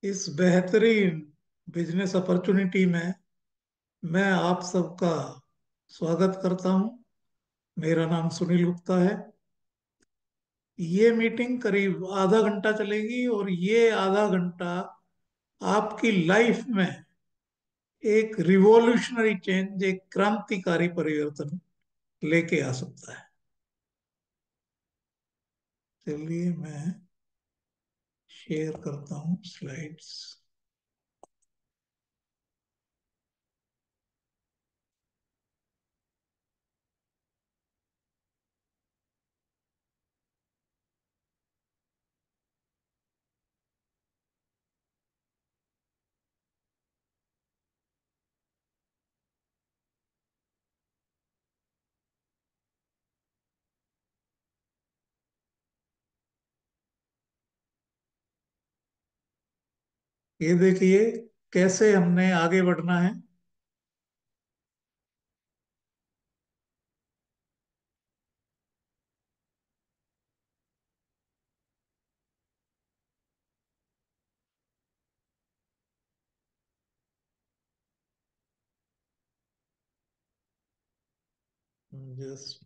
इस बेहतरीन business opportunity में मैं आप सबका स्वागत करता हूं। मेरा नाम सुनील गुप्ता है। ये मीटिंग करीब आधा घंटा चलेगी और ये आधा घंटा आपकी लाइफ में एक रिवॉल्यूशनरी चेंज, एक क्रांतिकारी परिवर्तन लेके आ सकता है। चलिए मैं शेयर करता हूं स्लाइड्स। ये देखिए कैसे हमने आगे बढ़ना है। Just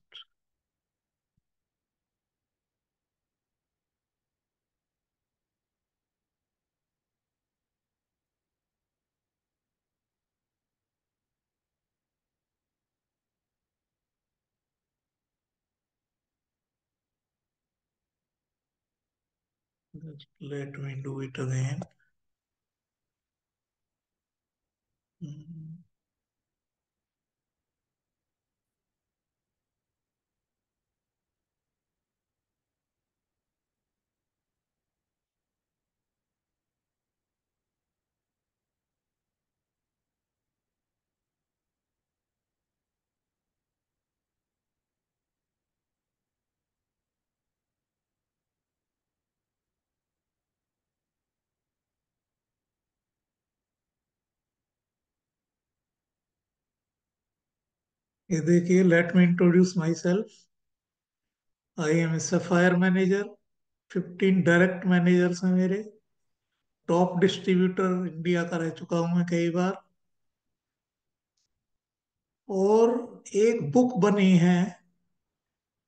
let me do it again. ये देखिए, let me introduce my self. I am sapphire manager. 15 direct managers हैं मेरे। टॉप डिस्ट्रीब्यूटर इंडिया का रह चुका हूं मैं कई बार। और एक बुक बनी है,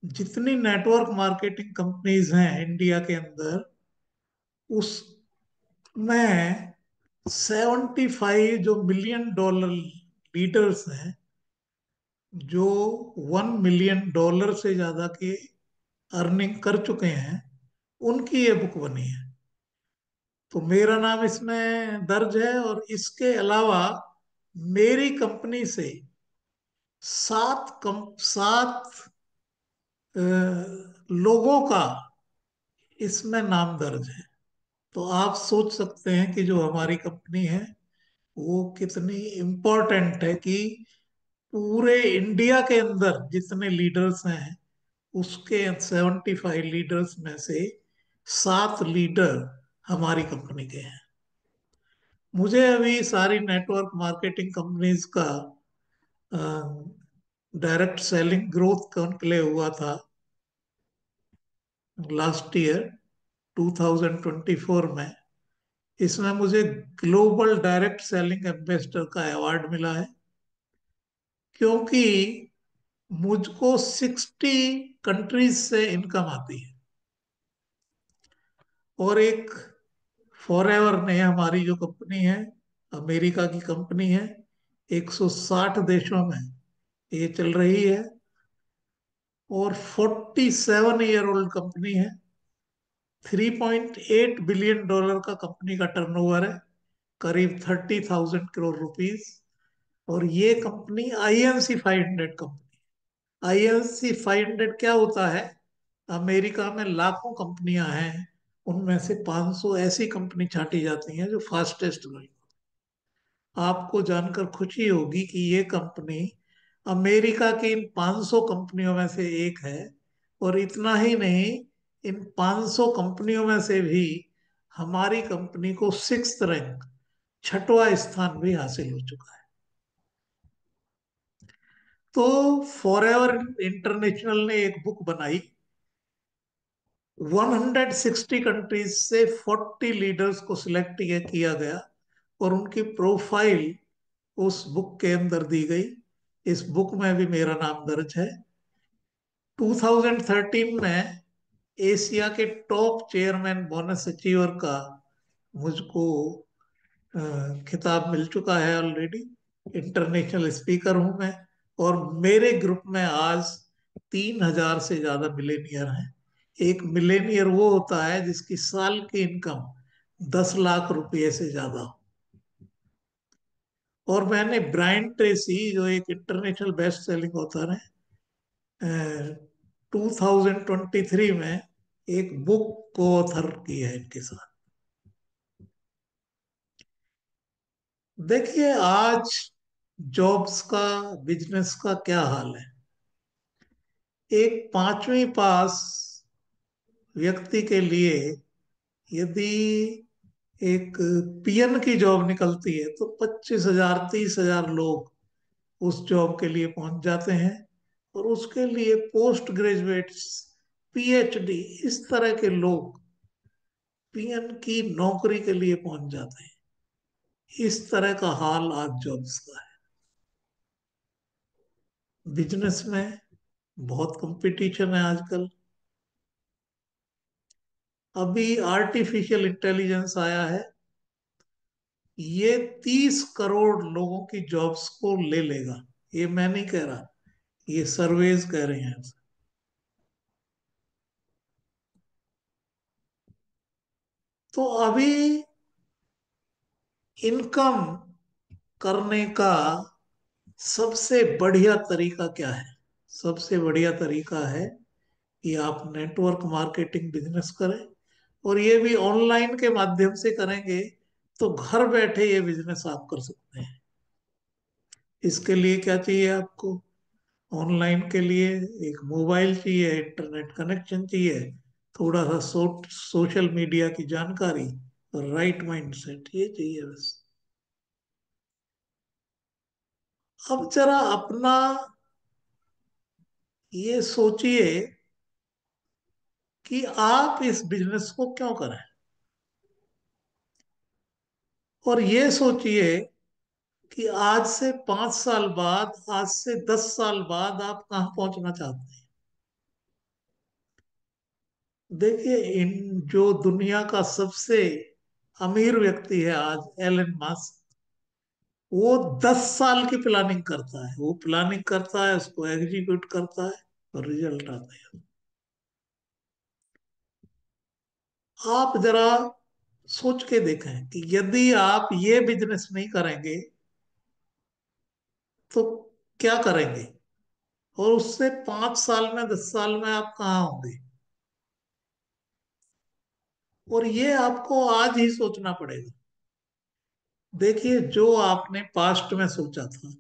जितनी नेटवर्क मार्केटिंग कंपनीज हैं इंडिया के अंदर, उसमें 75 जो मिलियन डॉलर लीडर्स हैं, जो 1 मिलियन डॉलर से ज्यादा के अर्निंग कर चुके हैं, उनकी ये बुक बनी है। तो मेरा नाम इसमें दर्ज है। और इसके अलावा मेरी कंपनी से सात लोगों का इसमें नाम दर्ज है। तो आप सोच सकते हैं कि जो हमारी कंपनी है वो कितनी इम्पोर्टेंट है, कि पूरे इंडिया के अंदर जितने लीडर्स हैं उसके 75 लीडर्स में से 7 लीडर हमारी कंपनी के हैं। मुझे अभी सारी नेटवर्क मार्केटिंग कंपनीज का डायरेक्ट सेलिंग ग्रोथ कॉन्क्लेव हुआ था लास्ट ईयर 2024 में। इसमें मुझे ग्लोबल डायरेक्ट सेलिंग एम्बेसडर का अवार्ड मिला है, क्योंकि मुझको 60 कंट्रीज से इनकम आती है। और एक फॉरएवर ने, हमारी जो कंपनी है, अमेरिका की कंपनी है, 160 देशों में ये चल रही है। और 47 ईयर ओल्ड कंपनी है। $3.8 बिलियन का कंपनी का टर्नओवर है, करीब 30,000 करोड़ रुपीस। और ये कंपनी आईएनसी 500 कंपनी। आईएनसी 500 क्या होता है? अमेरिका में लाखों कंपनियां हैं, उनमें से 500 ऐसी कंपनी छांटी जाती हैं जो फास्टेस्ट ग्रोइंग। आपको जानकर खुशी होगी कि ये कंपनी अमेरिका की इन 500 कंपनियों में से एक है। और इतना ही नहीं, इन 500 कंपनियों में से भी हमारी कंपनी को 6th रैंक, छठवां स्थान भी हासिल हो चुका है। तो फॉरएवर इंटरनेशनल ने एक बुक बनाई 160 कंट्रीज से 40 लीडर्स को सिलेक्ट किया गया और उनकी प्रोफाइल उस बुक के अंदर दी गई। इस बुक में भी मेरा नाम दर्ज है। 2013 में एशिया के टॉप चेयरमैन बोनस अचीवर का मुझको खिताब मिल चुका है ऑलरेडी। इंटरनेशनल स्पीकर हूं मैं। और मेरे ग्रुप में आज 3,000 से ज्यादा मिलेनियर हैं। एक मिलेनियर वो होता है जिसकी साल की इनकम 10 लाख रुपए से ज्यादा हो। और मैंने ब्रायन ट्रेसी जो एक इंटरनेशनल बेस्ट सेलिंग ऑथर है, 2023 में एक बुक को ऑथर की है इनके साथ। देखिए आज जॉब्स का, बिजनेस का क्या हाल है। एक पांचवी पास व्यक्ति के लिए यदि एक पीएन की जॉब निकलती है तो 25,000 30,000 लोग उस जॉब के लिए पहुंच जाते हैं। और उसके लिए पोस्ट ग्रेजुएट्स, पीएचडी, इस तरह के लोग पीएन की नौकरी के लिए पहुंच जाते हैं। इस तरह का हाल आज जॉब्स का है। बिजनेस में बहुत कंपटीशन है आजकल। अभी आर्टिफिशियल इंटेलिजेंस आया है। ये 30 करोड़ लोगों की जॉब्स को ले लेगा। ये मैं नहीं कह रहा, ये सर्वेज कह रहे हैं। तो अभी इनकम करने का सबसे बढ़िया तरीका क्या है? सबसे बढ़िया तरीका है कि आप नेटवर्क मार्केटिंग बिजनेस करें। और ये भी ऑनलाइन के माध्यम से करेंगे तो घर बैठे ये बिजनेस आप कर सकते हैं। इसके लिए क्या चाहिए आपको? ऑनलाइन के लिए एक मोबाइल चाहिए, इंटरनेट कनेक्शन चाहिए, थोड़ा सा सोशल मीडिया की जानकारी और राइट माइंडसेट, ये चाहिए बस। अब जरा अपना ये सोचिए कि आप इस बिजनेस को क्यों करें। और ये सोचिए कि आज से 5 साल बाद, आज से 10 साल बाद आप कहाँ पहुंचना चाहते हैं। देखिए इन जो दुनिया का सबसे अमीर व्यक्ति है आज, एलन मस्क, वो 10 साल की प्लानिंग करता है। वो प्लानिंग करता है, उसको एग्जीक्यूट करता है और रिजल्ट आता है। आप जरा सोच के देखें कि यदि आप ये बिजनेस नहीं करेंगे तो क्या करेंगे। और उससे 5 साल में, 10 साल में आप कहाँ होंगे। और ये आपको आज ही सोचना पड़ेगा। देखिए जो आपने पास्ट में सोचा था,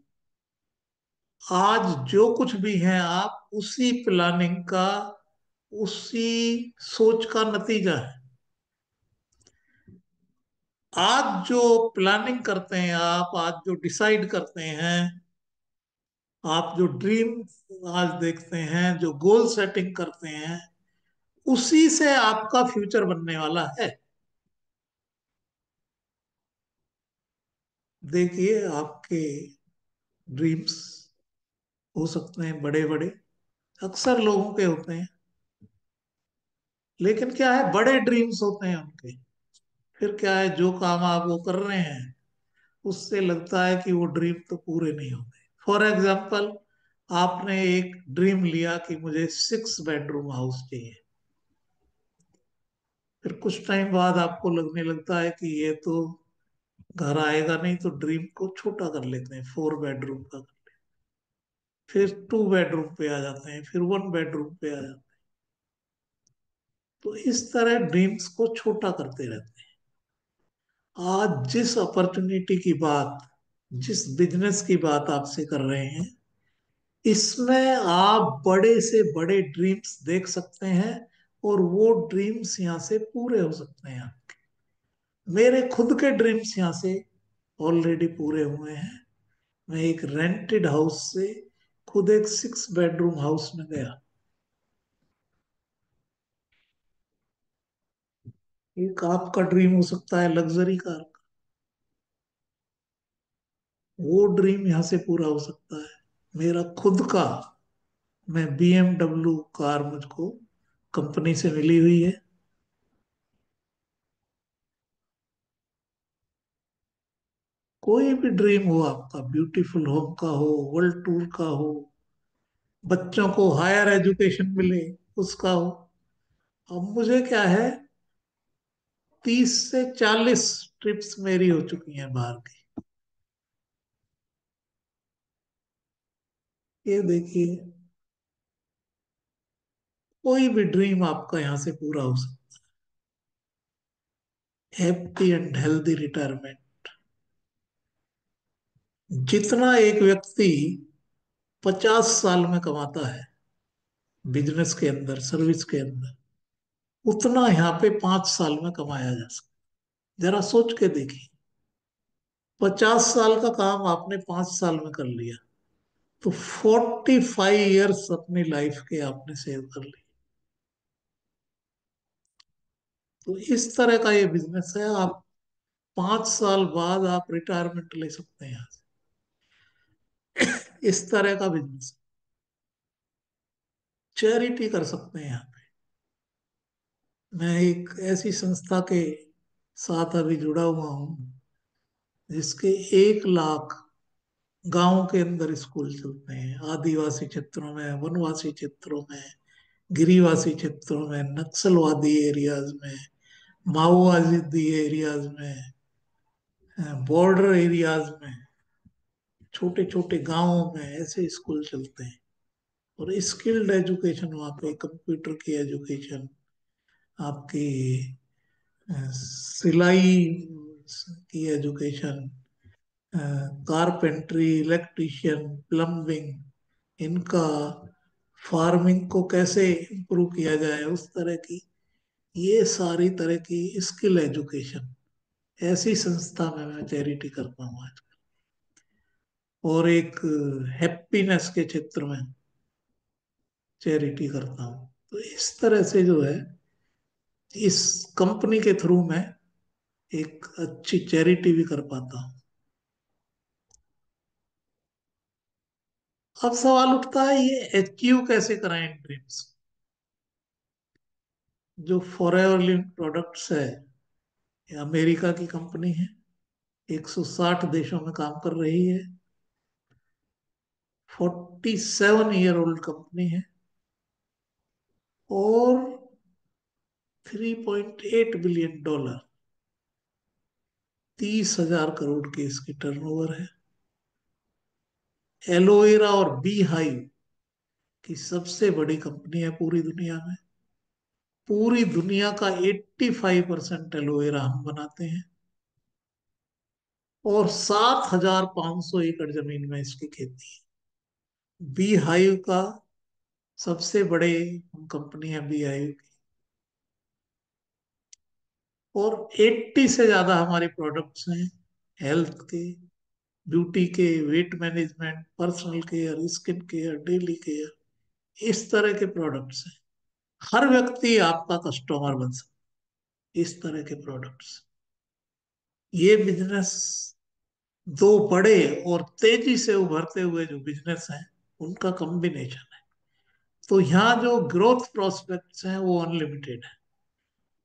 आज जो कुछ भी है आप उसी प्लानिंग का, उसी सोच का नतीजा है। आज जो प्लानिंग करते हैं आप, आज जो डिसाइड करते हैं आप, जो ड्रीम आज देखते हैं, जो गोल सेटिंग करते हैं, उसी से आपका फ्यूचर बनने वाला है। देखिए आपके ड्रीम्स हो सकते हैं बड़े बड़े, अक्सर लोगों के होते हैं। लेकिन क्या है, बड़े ड्रीम्स होते हैं उनके। फिर क्या है, जो काम आप वो कर रहे हैं उससे लगता है कि वो ड्रीम तो पूरे नहीं होंगे। फॉर एग्जाम्पल, आपने एक ड्रीम लिया कि मुझे 6 बेडरूम हाउस चाहिए। फिर कुछ टाइम बाद आपको लगने लगता है कि ये तो घर आएगा नहीं, तो ड्रीम को छोटा कर लेते हैं, 4 बेडरूम का। फिर 2 बेडरूम पे आ जाते हैं, फिर 1 बेडरूम पे आ जाते हैं। तो इस तरह ड्रीम्स को छोटा करते रहते हैं। आज जिस अपॉर्चुनिटी की बात, जिस बिजनेस की बात आपसे कर रहे हैं, इसमें आप बड़े से बड़े ड्रीम्स देख सकते हैं। और वो ड्रीम्स यहाँ से पूरे हो सकते हैं। मेरे खुद के ड्रीम्स यहाँ से ऑलरेडी पूरे हुए हैं। मैं एक रेंटेड हाउस से खुद एक 6 बेडरूम हाउस में गया। एक आपका ड्रीम हो सकता है लग्जरी कार का, वो ड्रीम यहाँ से पूरा हो सकता है। मेरा खुद का, मैं BMW कार मुझको कंपनी से मिली हुई है। कोई भी ड्रीम हो आपका, ब्यूटीफुल होम का हो, वर्ल्ड टूर का हो, बच्चों को हायर एजुकेशन मिले उसका हो। अब मुझे क्या है, 30 से 40 ट्रिप्स मेरी हो चुकी हैं बाहर की। ये देखिए, कोई भी ड्रीम आपका यहाँ से पूरा हो सकता है। Happy and healthy retirement. जितना एक व्यक्ति 50 साल में कमाता है बिजनेस के अंदर, सर्विस के अंदर, उतना यहाँ पे 5 साल में कमाया जा सकता है। जरा सोच के देखिए, 50 साल का काम आपने 5 साल में कर लिया, तो 45 ईयर्स अपनी लाइफ के आपने सेव कर लिए। तो इस तरह का ये बिजनेस है। आप 5 साल बाद आप रिटायरमेंट ले सकते हैं यहाँ से। इस तरह का बिजनेस, चैरिटी कर सकते हैं यहाँ पे। मैं एक ऐसी संस्था के साथ अभी जुड़ा हुआ हूँ जिसके 1 लाख गांव के अंदर स्कूल चलते हैं, आदिवासी क्षेत्रों में, वनवासी क्षेत्रों में, गिरिवासी क्षेत्रों में, नक्सलवादी एरियाज में, माओवादी एरियाज में, बॉर्डर एरियाज में, छोटे छोटे गांवों में ऐसे स्कूल चलते हैं। और स्किल्ड एजुकेशन वहाँ पे, कंप्यूटर की एजुकेशन, आपकी सिलाई की एजुकेशन, कारपेंट्री, इलेक्ट्रिशियन, प्लम्बिंग, इनका, फार्मिंग को कैसे इम्प्रूव किया जाए उस तरह की, ये सारी तरह की स्किल एजुकेशन, ऐसी संस्था में मैं चैरिटी करता हूँ आज। और एक हैप्पीनेस के क्षेत्र में चैरिटी करता हूँ। तो इस तरह से जो है, इस कंपनी के थ्रू मैं एक अच्छी चैरिटी भी कर पाता हूँ। अब सवाल उठता है, ये अचीव कैसे कराएं ड्रीम्स। जो फॉरएवर लिविंग प्रोडक्ट्स है, ये अमेरिका की कंपनी है, 160 देशों में काम कर रही है, 47 ईयर ओल्ड कंपनी है, और $3.8 बिलियन, 30,000 करोड़ की इसकी टर्नओवर है। एलोवेरा और बी हाइव की सबसे बड़ी कंपनी है पूरी दुनिया में। पूरी दुनिया का 85% एलोवेरा हम बनाते हैं, और 7,500 एकड़ जमीन में इसकी खेती है। बी हाइव का सबसे बड़े कंपनी है बी हाइव की। और 80 से ज्यादा हमारे प्रोडक्ट्स हैं, हेल्थ के, ब्यूटी के, weight management, personal care, skin care, daily care, इस तरह के प्रोडक्ट्स हैं। हर व्यक्ति आपका कस्टमर बन सकता है इस तरह के प्रोडक्ट्स। ये बिजनेस दो बड़े और तेजी से उभरते हुए जो बिजनेस हैं, उनका कॉम्बिनेशन है। तो यहाँ जो ग्रोथ प्रोस्पेक्ट्स हैं वो अनलिमिटेड है।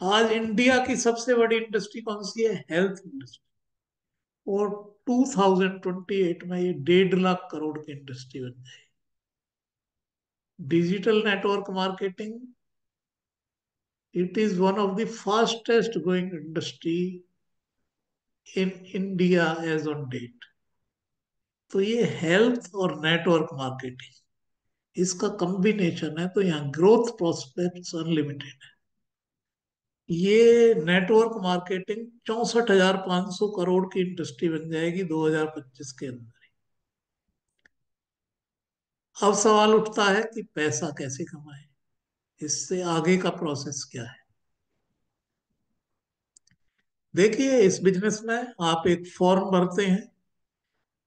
आज इंडिया की सबसे बड़ी इंडस्ट्री कौन सी है? Health industry. और 2028 में ये 1.5 लाख करोड़ की इंडस्ट्री बन जाएगी। Digital network marketing, it is one of the fastest growing industry in India as on date. तो ये हेल्थ और नेटवर्क मार्केटिंग, इसका कॉम्बिनेशन है, तो यहाँ ग्रोथ प्रोस्पेक्ट्स अनलिमिटेड है। ये नेटवर्क मार्केटिंग 64,500 करोड़ की इंडस्ट्री बन जाएगी 2025 के अंदर। अब सवाल उठता है कि पैसा कैसे कमाए, इससे आगे का प्रोसेस क्या है। देखिए, इस बिजनेस में आप एक फॉर्म भरते हैं,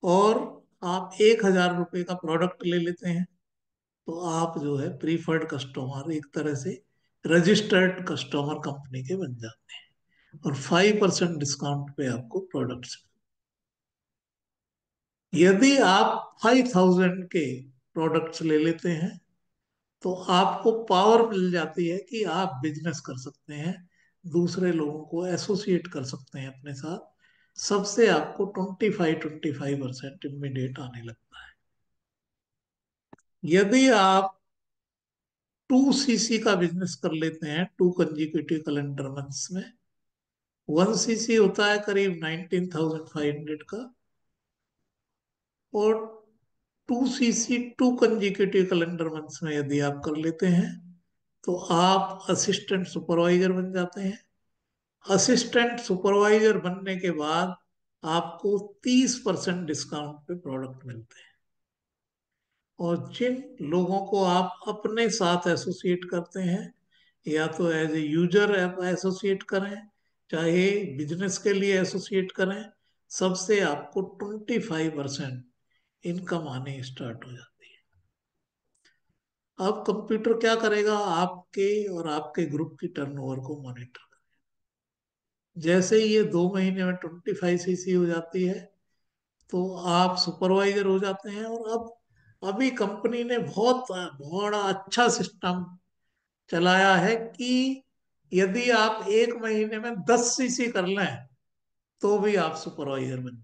और आप 1,000 रुपये का प्रोडक्ट ले लेते हैं, तो आप जो है प्रीफर्ड कस्टमर, एक तरह से रजिस्टर्ड कस्टमर कंपनी के बन जाते हैं। और 5% डिस्काउंट पे आपको प्रोडक्ट्स। यदि आप 5,000 के प्रोडक्ट्स ले लेते हैं तो आपको पावर मिल जाती है कि आप बिजनेस कर सकते हैं, दूसरे लोगों को एसोसिएट कर सकते हैं अपने साथ। सबसे आपको 25% इमीडिएट आने लगता है। यदि आप 2 सीसी का बिजनेस कर लेते हैं 2 कंजिक्यूटिव कैलेंडर मंथ्स में, 1 सीसी होता है करीब 19,500 का, और 2 सीसी 2 कंजिक्यूटिव कैलेंडर मंथ्स में यदि आप कर लेते हैं तो आप असिस्टेंट सुपरवाइजर बन जाते हैं। असिस्टेंट सुपरवाइजर बनने के बाद आपको 30% डिस्काउंट पे प्रोडक्ट मिलते हैं। और जिन लोगों को आप अपने साथ एसोसिएट करते हैं, या तो एज ए यूजर एसोसिएट करें, चाहे बिजनेस के लिए एसोसिएट करें, सबसे आपको 25% इनकम आने स्टार्ट हो जाती है। अब कंप्यूटर क्या करेगा, आपके और आपके ग्रुप की टर्नओवर को मॉनिटर। जैसे ही ये 2 महीने में 25 सीसी हो जाती है तो आप सुपरवाइजर हो जाते हैं। और अब अभी कंपनी ने बहुत बड़ा अच्छा सिस्टम चलाया है कि यदि आप 1 महीने में 10 सीसी कर लें तो भी आप सुपरवाइजर बन।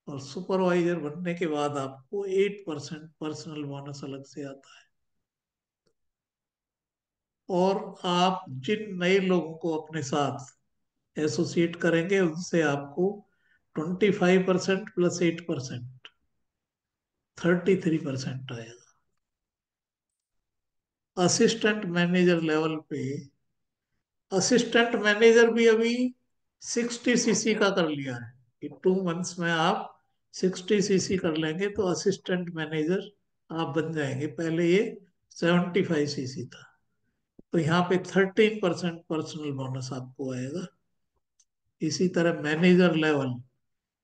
और सुपरवाइजर बनने के बाद आपको 8% पर्सनल बोनस अलग से आता है। और आप जिन नए लोगों को अपने साथ एसोसिएट करेंगे उनसे आपको 25% प्लस 8%, 33% आएगा। असिस्टेंट मैनेजर लेवल पे, असिस्टेंट मैनेजर भी अभी 60 सीसी का कर लिया है कि 2 मंथ्स में आप 60 सीसी कर लेंगे तो असिस्टेंट मैनेजर आप बन जाएंगे। पहले ये 75 सीसी था। तो यहाँ पे 13% पर्सनल बोनस आपको आएगा। इसी तरह मैनेजर लेवल,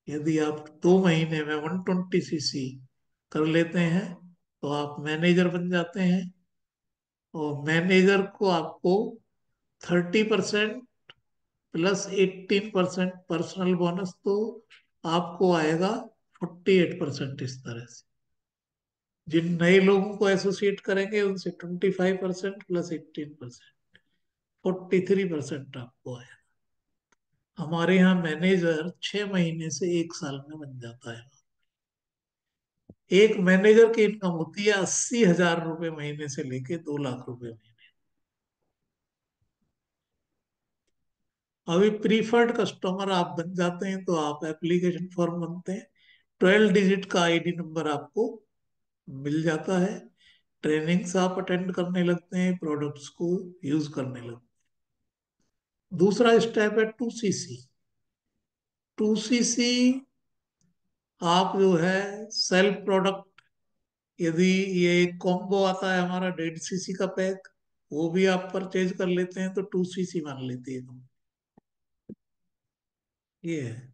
यदि आप 2 महीने में 120 सीसी कर लेते हैं तो आप मैनेजर बन जाते हैं। और मैनेजर को आपको 30% प्लस 18% पर्सनल बोनस, तो आपको आएगा 48%। इस तरह से जिन नए लोगों को एसोसिएट करेंगे उनसे 25% प्लस 18%, 43% आपको आएगा। हमारे यहाँ मैनेजर 6 महीने से 1 साल में बन जाता है। एक मैनेजर की इनकम होती है 80,000 रुपये महीने से लेके 2 लाख रुपए महीने। अभी प्रीफर्ड कस्टमर आप बन जाते हैं तो आप एप्लीकेशन फॉर्म बनते हैं, 12 डिजिट का आईडी नंबर आपको मिल जाता है। ट्रेनिंग्स आप अटेंड करने लगते हैं, प्रोडक्ट्स को यूज करने लगते हैं। दूसरा स्टेप है 2 सीसी। 2 सीसी आप जो है सेल्फ प्रोडक्ट, यदि ये कॉम्बो आता है हमारा 1.5 सीसी का पैक, वो भी आप परचेज कर लेते हैं तो 2 सीसी मान लेती है कंपनी। ये है।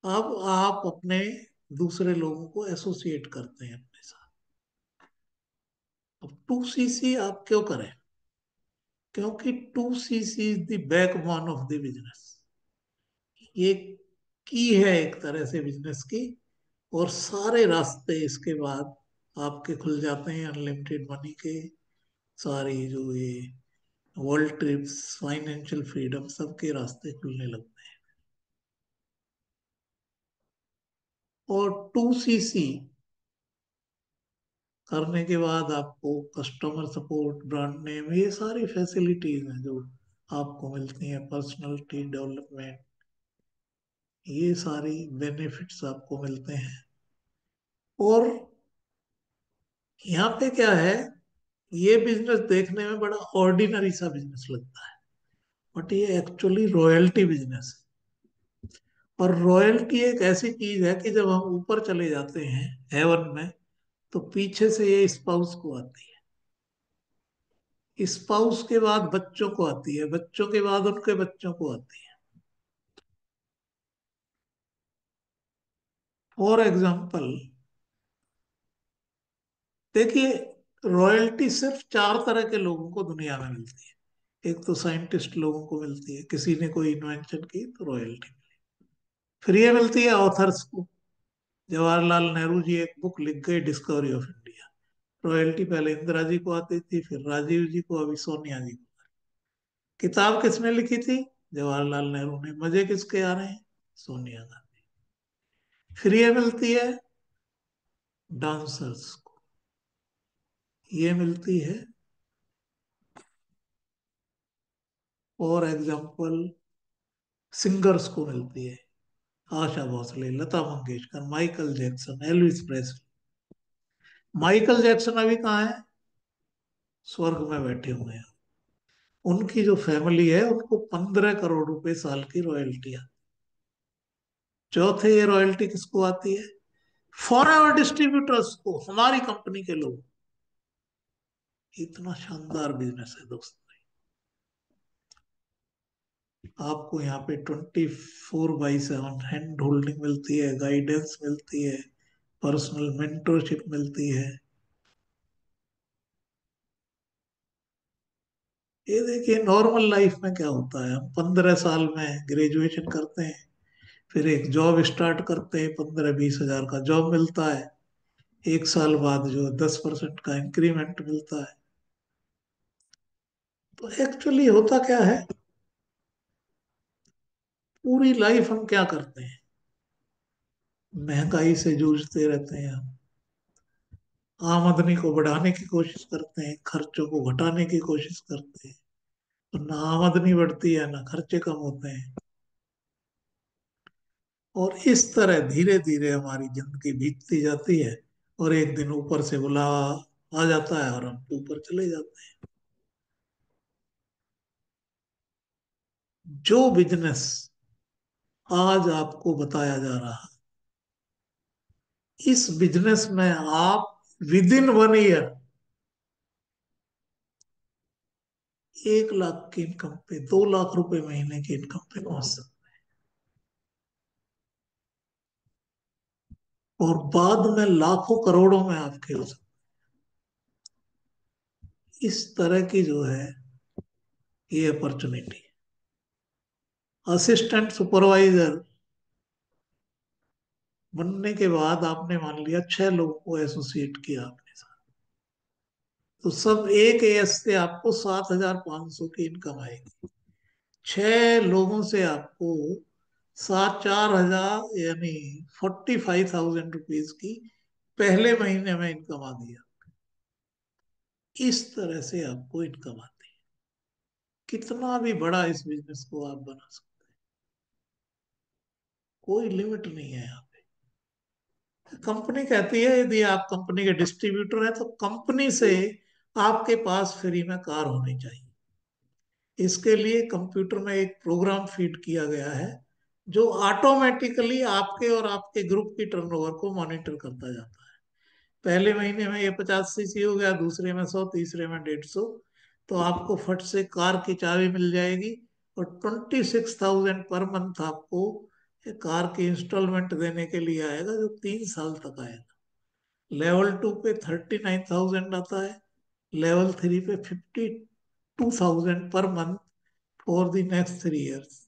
अब आप अपने दूसरे लोगों को एसोसिएट करते हैं अपने साथ। अब 2 सीसी आप क्यों करें? क्योंकि 2 CC is the backbone of the business. ये की है एक तरह से बिजनेस की। और सारे रास्ते इसके बाद आपके खुल जाते हैं अनलिमिटेड मनी के। सारी जो ये वर्ल्ड ट्रिप्स, फाइनेंशियल फ्रीडम, सबके रास्ते खुलने लगते हैं। और 2 सीसी करने के बाद आपको कस्टमर सपोर्ट, ब्रांड नेम, ये सारी फैसिलिटीज हैं जो आपको मिलती हैं, पर्सनालिटी डेवलपमेंट, ये सारी बेनिफिट्स आपको मिलते हैं। और यहाँ पे क्या है, ये बिजनेस देखने में बड़ा ऑर्डिनरी सा बिजनेस लगता है, बट ये एक्चुअली रॉयल्टी बिजनेस है। और रॉयल्टी एक ऐसी चीज है कि जब हम ऊपर चले जाते हैं हेवन में, तो पीछे से ये स्पाउस को आती है, स्पाउस के बाद बच्चों को आती है, बच्चों के बाद उनके बच्चों को आती है। फॉर एग्जाम्पल देखिए, रॉयल्टी सिर्फ 4 तरह के लोगों को दुनिया में मिलती है। एक तो साइंटिस्ट लोगों को मिलती है, किसी ने कोई इन्वेंशन की तो रॉयल्टी। फिर ये मिलती है ऑथर्स को। जवाहरलाल नेहरू जी एक बुक लिख गए, डिस्कवरी ऑफ इंडिया, रॉयल्टी पहले इंदिरा जी को आती थी, फिर राजीव जी को, अभी सोनिया जी को। किताब किसने लिखी थी? जवाहरलाल नेहरू ने। मजे किसके आ रहे हैं? सोनिया गांधी। फिर ये मिलती है डांसर्स को, ये मिलती है और एग्जाम्पल सिंगर्स को मिलती है, Asha Bhosle, Lata Mangeshkar, Michael Jackson, Elvis Presley. Michael Jackson अभी कहाँ है? स्वर्ग में बैठे हुए हैं। उनकी जो फैमिली है उनको 15 करोड़ रुपए साल की रॉयल्टी आती। चौथे, ये रॉयल्टी किसको आती है? फॉरेवर डिस्ट्रीब्यूटर्स को, हमारी कंपनी के लोग। इतना शानदार बिजनेस है दोस्त। आपको यहाँ पे 24/7 हैंड होल्डिंग मिलती है, गाइडेंस मिलती है, पर्सनल मेंटरशिप मिलती है। ये देखिए नॉर्मल लाइफ में क्या होता है, हम 15 साल में ग्रेजुएशन करते हैं, फिर एक जॉब स्टार्ट करते हैं, 15-20 हजार का जॉब मिलता है। एक साल बाद जो 10% का इंक्रीमेंट मिलता है। तो एक्चुअली होता क्या है, पूरी लाइफ हम क्या करते हैं? महंगाई से जूझते रहते हैं हम। आमदनी को बढ़ाने की कोशिश करते हैं, खर्चों को घटाने की कोशिश करते हैं। तो ना आमदनी बढ़ती है ना खर्चे कम होते हैं। और इस तरह धीरे धीरे हमारी जिंदगी बीतती जाती है, और एक दिन ऊपर से बुलावा आ जाता है और हम ऊपर चले जाते हैं। जो बिजनेस आज आपको बताया जा रहा है, इस बिजनेस में आप विद इन 1 ईयर 1 लाख की इनकम पे, 2 लाख रुपए महीने की इनकम पे पहुंच सकते हैं, और बाद में लाखों करोड़ों में आप खेल सकते हैं। इस तरह की जो है ये अपॉर्चुनिटी। असिस्टेंट सुपरवाइजर बनने के बाद आपने मान लिया 6 लोगों को एसोसिएट किया आपने साथ, तो सब एक एएस से आपको 7,500 की इनकम आएगी। 6 लोगों से आपको 4,000 यानी 45,000 रुपीज की पहले महीने में इनकम आ गया। इस तरह से आपको इनकम आती है। कितना भी बड़ा इस बिजनेस को आप बना सकते हैं, कोई लिमिट नहीं है यहाँ पे। कंपनी कहती है यदि आप कंपनी के डिस्ट्रीब्यूटर हैं तो कंपनी से आपके पास फ्री में कार होनी चाहिए। इसके लिए कंप्यूटर में एक प्रोग्राम फीड किया गया है जो ऑटोमेटिकली आपके और आपके ग्रुप की टर्नओवर को मॉनिटर करता जाता है। पहले महीने में ये 50 सीसी हो गया, दूसरे में 100, तीसरे में 150। तो आपको फट से कार की चाबी मिल जाएगी, और 26,000 पर मंथ आपको ये कार की इंस्टॉलमेंट देने के लिए आएगा, जो 3 साल तक आएगा। लेवल 2 पे 39,000 आता है, लेवल 3 पे 52,000 per month for the next 3 years.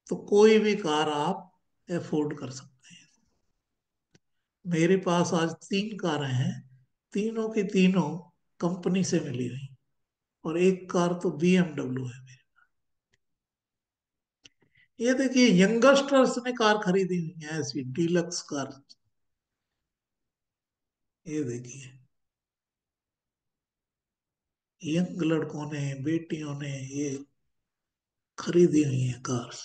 तो कोई भी कार आप अफोर्ड कर सकते हैं। मेरे पास आज 3 कारें हैं, तीनों की तीनों कंपनी से मिली हुई, और एक कार तो BMW है मेरी। ये देखिए यंगस्टर्स ने कार खरीदी हुई है, ऐसी डीलक्स कार। ये देखिए यंग लड़कों ने, बेटियों ने ये खरीदी हुई है कार्स।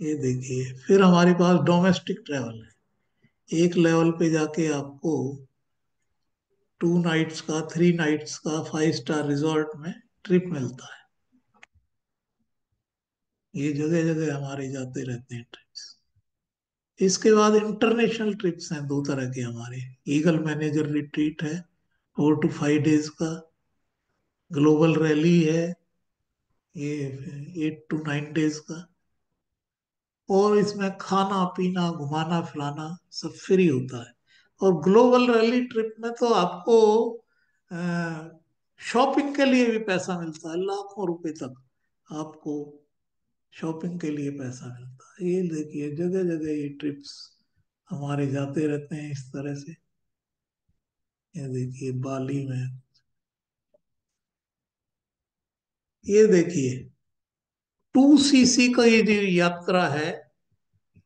ये देखिए फिर हमारे पास डोमेस्टिक ट्रेवल है। एक लेवल पे जाके आपको 2 नाइट्स का, 3 नाइट्स का 5 स्टार रिजॉर्ट में ट्रिप मिलता है। ये जगह जगह हमारे जाते रहते हैं ट्रिप्स। इसके बाद इंटरनेशनल ट्रिप्स हैं 2 तरह के हमारे। ईगल मैनेजर रिट्रीट है 4 to 5 डेज का। ग्लोबल रैली है, ये 8 to 9 डेज का। और इसमें खाना पीना घुमाना फिराना सब फ्री होता है। और ग्लोबल रैली ट्रिप में तो आपको शॉपिंग के लिए भी पैसा मिलता है, लाखों रुपए तक आपको शॉपिंग के लिए पैसा मिलता है। ये देखिए जगह जगह ये ट्रिप्स हमारे जाते रहते हैं इस तरह से। ये देखिए बाली में, ये देखिए 2 सीसी का ये जो यात्रा है,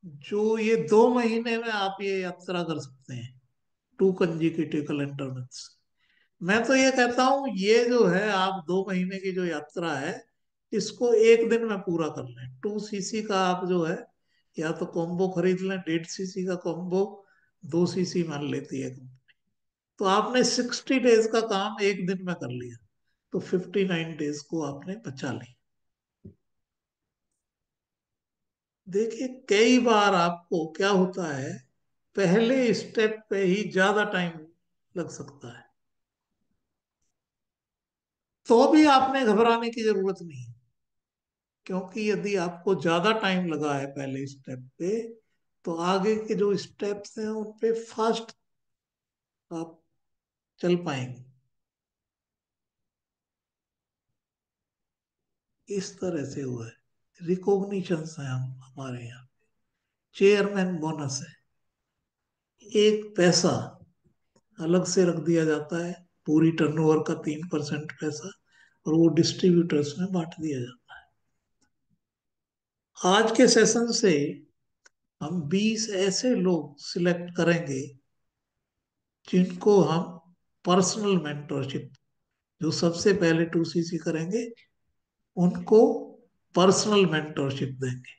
जो ये 2 महीने में आप ये यात्रा कर सकते हैं, 2 कंजिक्यूटिव कैलेंडर मंथ्स। मैं तो ये कहता हूँ ये जो है आप 2 महीने की जो यात्रा है, इसको एक दिन में पूरा कर लें। 2 सीसी का आप जो है या तो कॉम्बो खरीद लें, 1.5 सीसी का कॉम्बो, 2 सीसी मान लेती है। तो आपने 60 डेज का काम एक दिन में कर लिया, तो 59 डेज को आपने बचा लिया। देखिए कई बार आपको क्या होता है, पहले स्टेप पे ही ज्यादा टाइम लग सकता है, तो भी आपने घबराने की जरूरत नहीं है। क्योंकि यदि आपको ज्यादा टाइम लगा है पहले स्टेप पे, तो आगे के जो स्टेप्स हैं उन पे फास्ट आप चल पाएंगे। इस तरह से हुआ है। रिकॉग्निशंस हैं हम हमारे यहाँ, चेयरमैन बोनस है, एक पैसा अलग से रख दिया जाता है, पूरी टर्नओवर का 3% पैसा, और वो डिस्ट्रीब्यूटर्स में बांट दिया जाता है। आज के सेशन से हम 20 ऐसे लोग सिलेक्ट करेंगे जिनको हम पर्सनल मेंटरशिप, जो सबसे पहले 2 सीसी करेंगे उनको पर्सनल मेंटरशिप देंगे।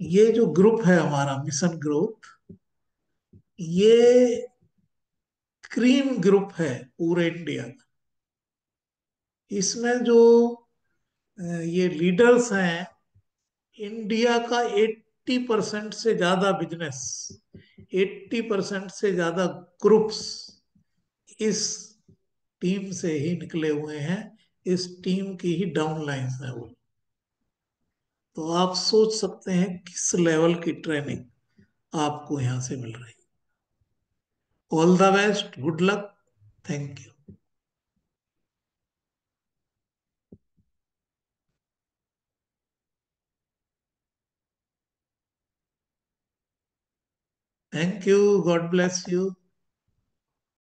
ये जो ग्रुप है हमारा मिशन ग्रुप, ये क्रीम ग्रुप है पूरे इंडिया का। इसमें जो ये लीडर्स हैं, इंडिया का 80% से ज्यादा बिजनेस, 80% से ज्यादा ग्रुप्स इस टीम से ही निकले हुए हैं। इस टीम की ही डाउनलाइंस है वो। तो आप सोच सकते हैं किस लेवल की ट्रेनिंग आपको यहां से मिल रही है। All the best, good luck, thank you. Thank you, God bless you.